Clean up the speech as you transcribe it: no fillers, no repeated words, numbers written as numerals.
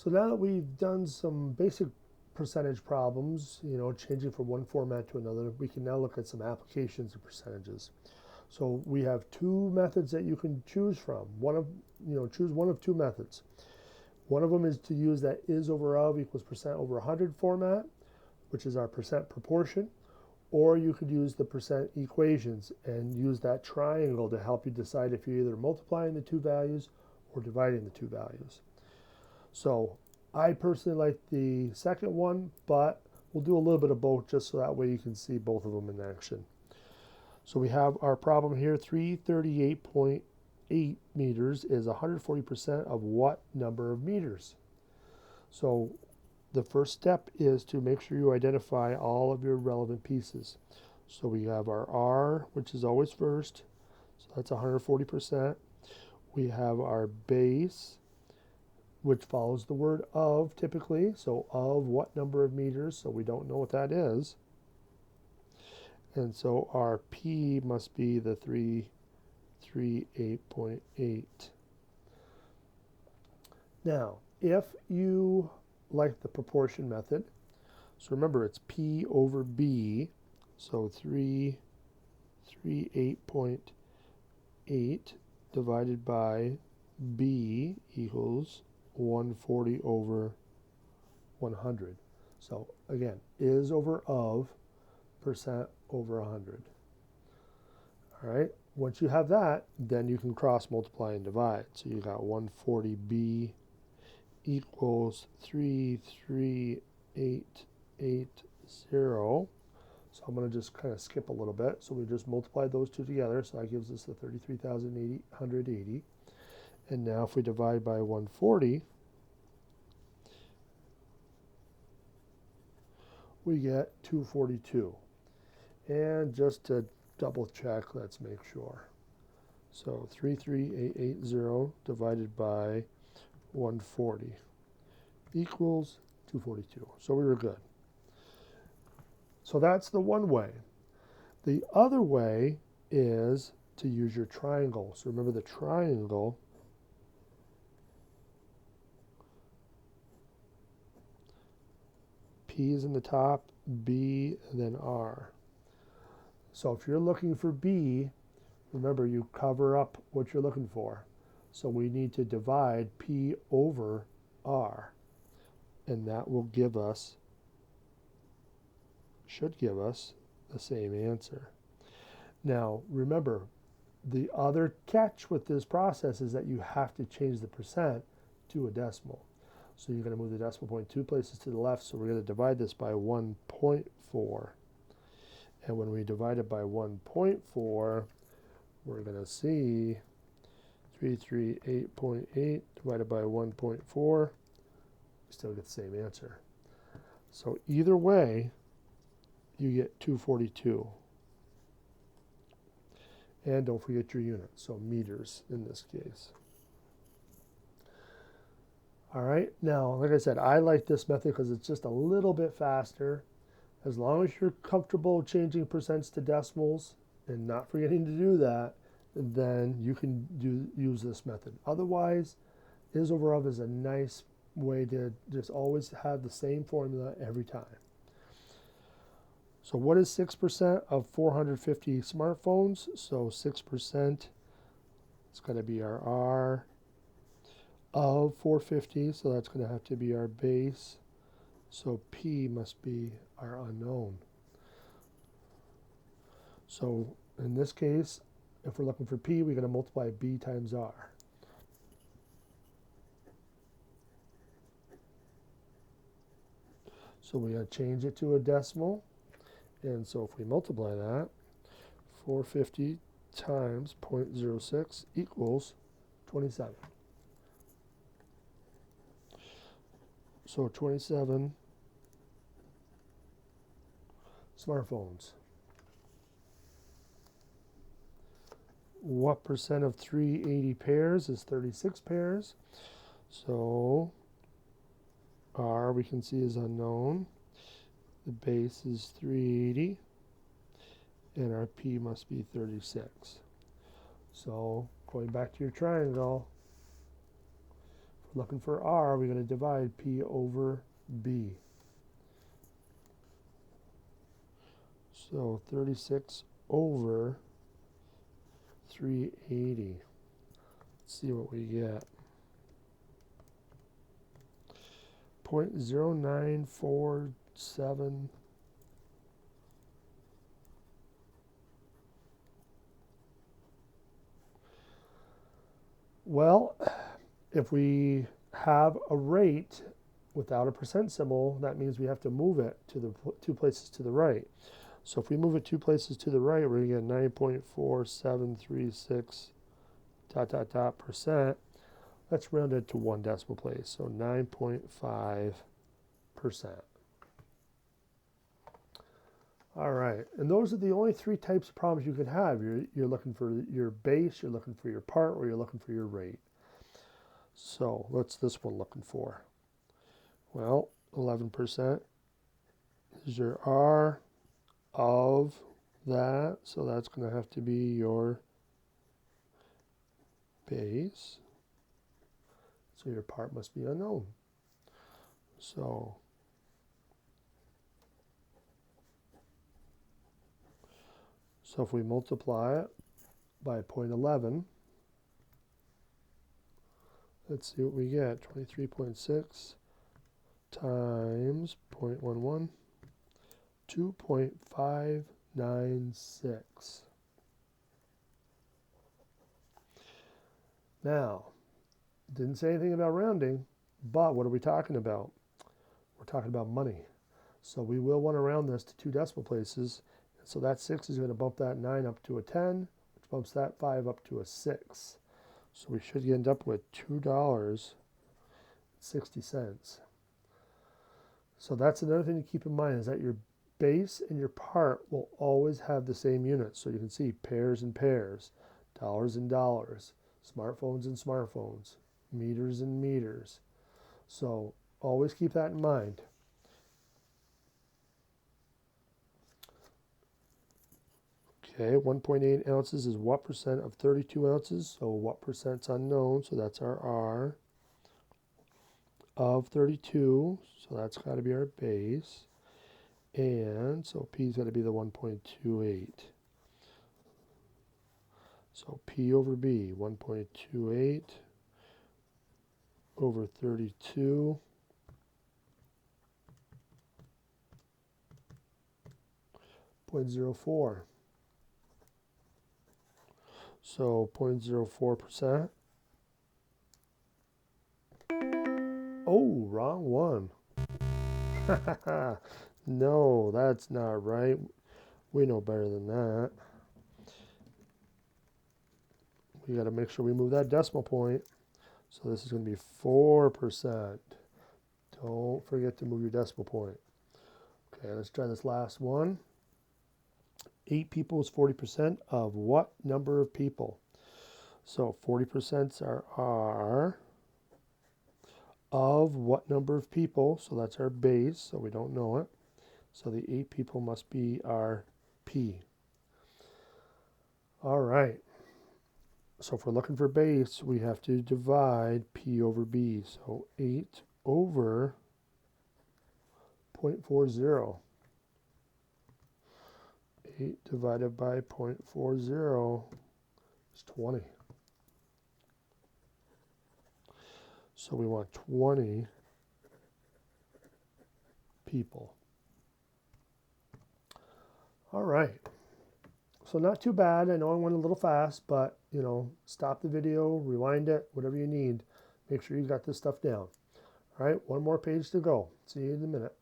So now that we've done some basic percentage problems, changing from one format to another, we can now look at some applications of percentages. So we have two methods that you can choose from. Choose one of two methods. One of them is to use that is over of equals percent over 100 format, which is our percent proportion, or you could use the percent equations and use that triangle to help you decide if you're either multiplying the two values or dividing the two values. So I personally like the second one, but we'll do a little bit of both just so that way you can see both of them in action. So we have our problem here, 338.8 meters is 140% of what number of meters? So the first step is to make sure you identify all of your relevant pieces. So we have our R, which is always first, so that's 140%. We have our base, which follows the word of typically, so of what number of meters, so we don't know what that is. And so our P must be the 338.8. Now, if you like the proportion method, so remember it's P over B, so 338.8 divided by B equals 140 over 100. So again, is over of, percent over 100. All right, once you have that, then you can cross multiply and divide. So you got 140b equals 33880. So I'm going to just kind of skip a little bit. So we just multiplied those two together. So that gives us the 33,880. And now if we divide by 140, we get 242. And just to double check, let's make sure. So 33880 divided by 140 equals 242. So we were good. So that's the one way. The other way is to use your triangle. So remember the triangle P is in the top, B, and then R. So if you're looking for B, remember you cover up what you're looking for. So we need to divide P over R, and that will give us, should give us, the same answer. Now remember, the other catch with this process is that you have to change the percent to a decimal. So you're going to move the decimal point 2 places to the left, so we're going to divide this by 1.4. And when we divide it by 1.4, we're going to see 338.8 divided by 1.4, we still get the same answer. So either way, you get 242. And don't forget your units, so meters in this case. All right, now, like I said, I like this method because it's just a little bit faster. As long as you're comfortable changing percents to decimals and not forgetting to do that, then you can use this method. Otherwise, is over of is a nice way to just always have the same formula every time. So what is 6% of 450 smartphones? So 6%, it's going to be our R of 450, so that's going to have to be our base. So P must be our unknown. So in this case, if we're looking for P, we're going to multiply B times R. So we're going to change it to a decimal. And so if we multiply that, 450 times 0.06 equals 27. So 27 smartphones. What percent of 380 pairs is 36 pairs? So R we can see is unknown. The base is 380. And our P must be 36. So going back to your triangle, we're looking for R, we're going to divide P over B. So 36 over 380. Let's see what we get. 0.0947. Well, if we have a rate without a percent symbol, that means we have to move it to the 2 places to the right. So if we move it 2 places to the right, we're going to get 9.4736 ... percent. Let's round it to 1 decimal place, so 9.5%. All right, and those are the only 3 types of problems you could have. You're looking for your base, you're looking for your part, or you're looking for your rate. So what's this one looking for? Well, 11% is your R of that, so that's going to have to be your base. So your part must be unknown. So if we multiply it by 0.11, let's see what we get. 23.6 times 0.11, 2.596. Now, didn't say anything about rounding, but what are we talking about? We're talking about money. So we will want to round this to 2 decimal places. So that 6 is going to bump that 9 up to a 10, which bumps that 5 up to a 6. So we should end up with $2.60. So that's another thing to keep in mind, is that your base and your part will always have the same units. So you can see pairs and pairs, dollars and dollars, smartphones and smartphones, meters and meters. So always keep that in mind. Okay, 1.8 ounces is what percent of 32 ounces? So what percent's unknown? So that's our R of 32. So that's got to be our base. And so P's got to be the 1.28. So P over B, 1.28 over 32. 0.04. So 0.04%. Oh, wrong one. No, that's not right. We know better than that. We got to make sure we move that decimal point. So this is going to be 4%. Don't forget to move your decimal point. Okay, let's try this last one. 8 people is 40% of what number of people? So 40% are R of what number of people? So that's our base, so we don't know it. So the 8 people must be our P. All right. So if we're looking for base, we have to divide P over B. So 8 over 0.40. 8 divided by 0.40 is 20. So we want 20 people. All right. So not too bad. I know I went a little fast, but stop the video, rewind it, whatever you need. Make sure you got this stuff down. All right, one more page to go. See you in a minute.